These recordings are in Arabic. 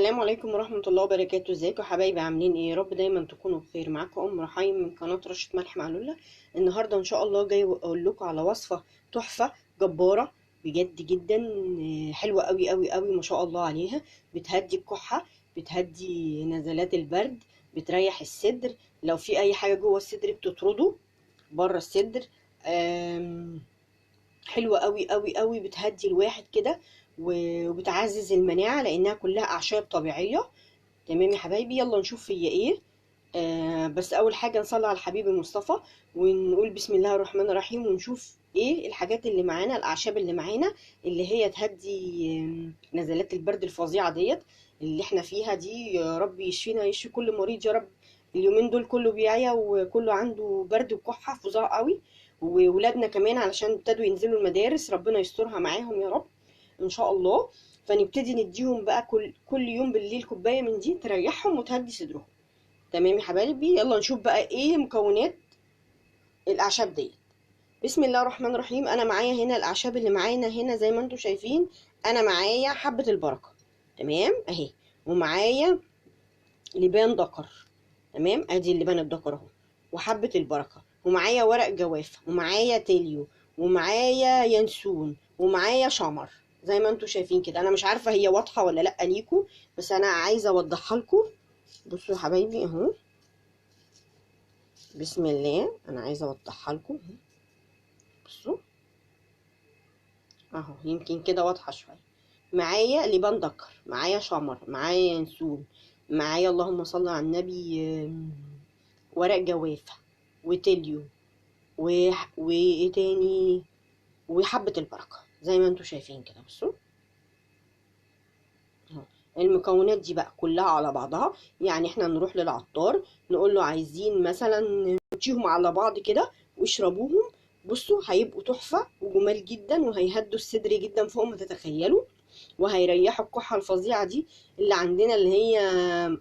السلام عليكم ورحمة الله وبركاته. ازيكم يا حبايبي؟ عاملين ايه؟ يا رب دايما تكونوا بخير. معاكم ام رحيم من قناة رشة ملح مع لولا. النهاردة ان شاء الله جاي اقول لكم على وصفة تحفة جبارة بجد جدا. حلوة قوي قوي قوي ما شاء الله عليها. بتهدي الكحة، بتهدي نزلات البرد، بتريح الصدر. لو في اي حاجة جوه الصدر بتطرده بره الصدر. حلوة قوي قوي قوي، بتهدي الواحد كده وبتعزز المناعة لانها كلها اعشاب طبيعية. تمام يا حبايبي، يلا نشوف هي ايه. بس اول حاجة نصلي على الحبيب المصطفى ونقول بسم الله الرحمن الرحيم، ونشوف ايه الحاجات اللي معانا، الاعشاب اللي معانا اللي هي تهدي نزلات البرد الفظيعة ديت اللي احنا فيها دي. يا رب يشفينا يشفي كل مريض يا رب. اليومين دول كله بيعيا وكله عنده برد وكحة فظاع قوي، وولادنا كمان علشان ابتدوا ينزلوا المدارس، ربنا يسترها معاهم يا رب ان شاء الله. فنبتدي نديهم بقى كل يوم بالليل كوبايه من دي تريحهم وتهدي صدرهم. تمام يا حبايبي، يلا نشوف بقى ايه مكونات الاعشاب ديت. بسم الله الرحمن الرحيم. انا معايا هنا الاعشاب اللي معانا هنا زي ما انتم شايفين. انا معايا حبه البركه، تمام اهي، ومعايا لبان دكر، تمام ادي اللبان الدكر اهو، وحبه البركه، ومعايا ورق جوافه، ومعايا تيليو، ومعايا ينسون، ومعايا شمر. زي ما انتم شايفين كده. انا مش عارفه هي واضحه ولا لا ليكم، بس انا عايزه اوضحها لكم. بصوا يا حبايبي اهو، بسم الله، انا عايزه اوضحها لكم. بصوا اهو، يمكن كده واضحه شويه. معايا لبان دكر، معايا شمر، معايا ينسون، معايا اللهم صل على النبي ورق جوافه، وتليو، وايه تاني، وحبه البركه زي ما انتم شايفين كده. بصوا اهو، المكونات دي بقى كلها على بعضها. يعني احنا نروح للعطار نقول له عايزين مثلا نحطيهم على بعض كده واشربوهم. بصوا هيبقوا تحفة وجمال جدا، وهيهدوا الصدر جدا فوق ما تتخيلوا، وهيريحوا الكحة الفظيعة دي اللي عندنا، اللي هي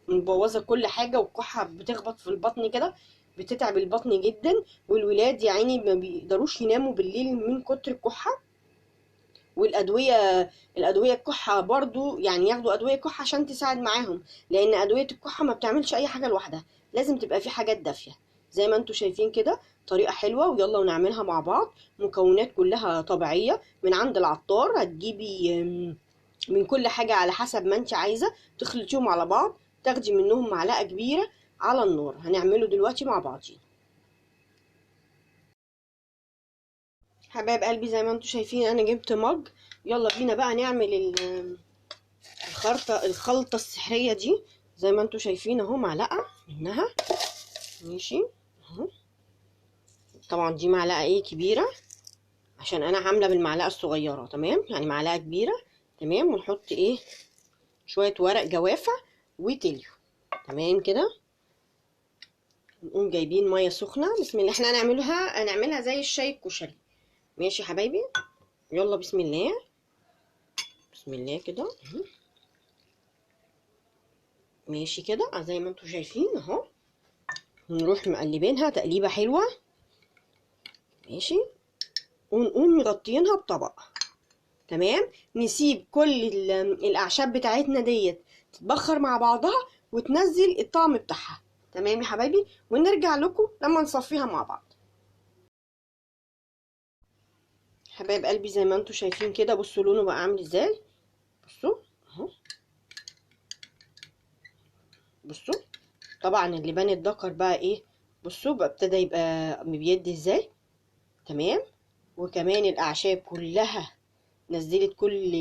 مبوظة كل حاجة، والكحة بتخبط في البطن كده، بتتعب البطن جدا. والولاد يا عيني ما بيقدروش يناموا بالليل من كتر الكحة. الادويه الكحه برضو يعني ياخدوا ادويه كحه عشان تساعد معاهم، لان ادويه الكحه ما بتعملش اي حاجه لوحدها، لازم تبقى في حاجات دافيه زي ما انتم شايفين كده. طريقه حلوه، ويلا ونعملها مع بعض. مكونات كلها طبيعيه من عند العطار. هتجيبي من كل حاجه على حسب ما انت عايزه، تخلطيهم على بعض، تاخدي منهم معلقه كبيره على النار. هنعمله دلوقتي مع بعضين. حبايب قلبي زي ما انتم شايفين انا جبت مج. يلا بينا بقى نعمل الخلطة السحرية دي. زي ما انتوا شايفين اهو، معلقة منها، ماشي اهو. طبعا دي معلقة ايه كبيرة، عشان انا عاملة بالمعلقة الصغيرة، تمام يعني معلقة كبيرة. تمام، ونحط ايه شوية ورق جوافة وتليو، تمام كده. نقوم جايبين مية سخنة، بسم الله. احنا هنعملها زي الشاي الكشري. ماشي يا حبايبي، يلا بسم الله. بسم الله كده اهو. ماشي كده زي ما انتوا شايفين اهو. نروح مقلبينها تقليبة حلوة، ماشي، ونقوم مغطينها بطبق. تمام، نسيب كل الاعشاب بتاعتنا ديت تتبخر مع بعضها وتنزل الطعم بتاعها. تمام يا حبايبي، ونرجع لكم لما نصفيها مع بعض. حبايب قلبي زي ما انتوا شايفين كده، بصوا لونه بقى عامل ازاي. بصوا اهو، بصوا. طبعا اللبان الدكر بقى ايه، بصوا بقى ابتدى يبقى بيدي ازاي. تمام، وكمان الاعشاب كلها نزلت كل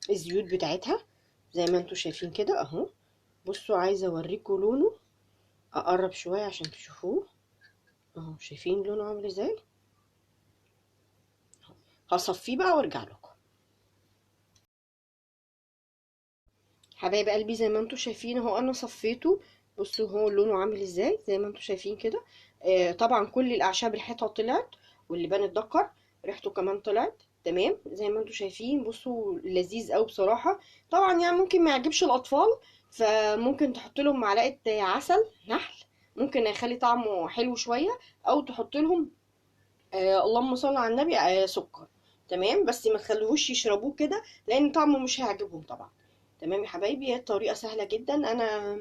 الزيوت بتاعتها زي ما انتوا شايفين كده اهو. بصوا عايزه اوريكم لونه، اقرب شويه عشان تشوفوه اهو. شايفين لونه عامل ازاي؟ هصفيه بقى وارجع لكم. حبايب قلبي زي ما انتوا شايفين اهو، انا صفيته. بصوا هو لونه عامل ازاي زي ما انتوا شايفين كده. طبعا كل الاعشاب ريحتها طلعت، واللبان اتدكر ريحته كمان طلعت. تمام زي ما انتوا شايفين، بصوا لذيذ قوي بصراحه. طبعا يعني ممكن ما يعجبش الاطفال، فممكن تحط لهم معلقه عسل نحل، ممكن يخلي طعمه حلو شويه، او تحط لهم اللهم صل على النبي سكر. تمام، بس ما تخلوهوش يشربوه كده لان طعمه مش هيعجبهم طبعا. تمام يا حبايبي، هي الطريقه سهله جدا. انا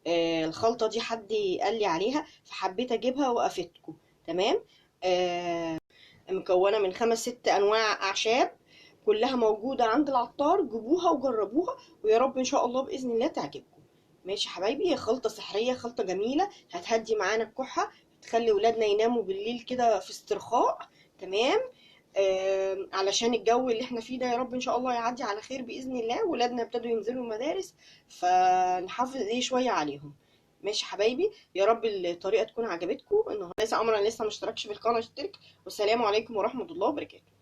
الخلطه دي حد قال لي عليها فحبيت اجيبها وافدكم. تمام. آه، مكونه من 5 6 انواع اعشاب، كلها موجوده عند العطار، جيبوها وجربوها، ويا رب ان شاء الله باذن الله تعجبكم. ماشي يا حبايبي، هي خلطه سحريه، خلطه جميله، هتهدي معانا الكحه، هتخلي ولادنا يناموا بالليل كده في استرخاء. تمام. علشان الجو اللي احنا فيه ده يا رب ان شاء الله يعدي على خير باذن الله، ولادنا ابتدوا ينزلوا المدارس، فنحافظ ايه شويه عليهم. ماشي يا حبايبي، يا رب الطريقه تكون عجبتكم. النهارده لسه امر، لسه ما اشتركش في القناه اشترك. والسلام عليكم ورحمه الله وبركاته.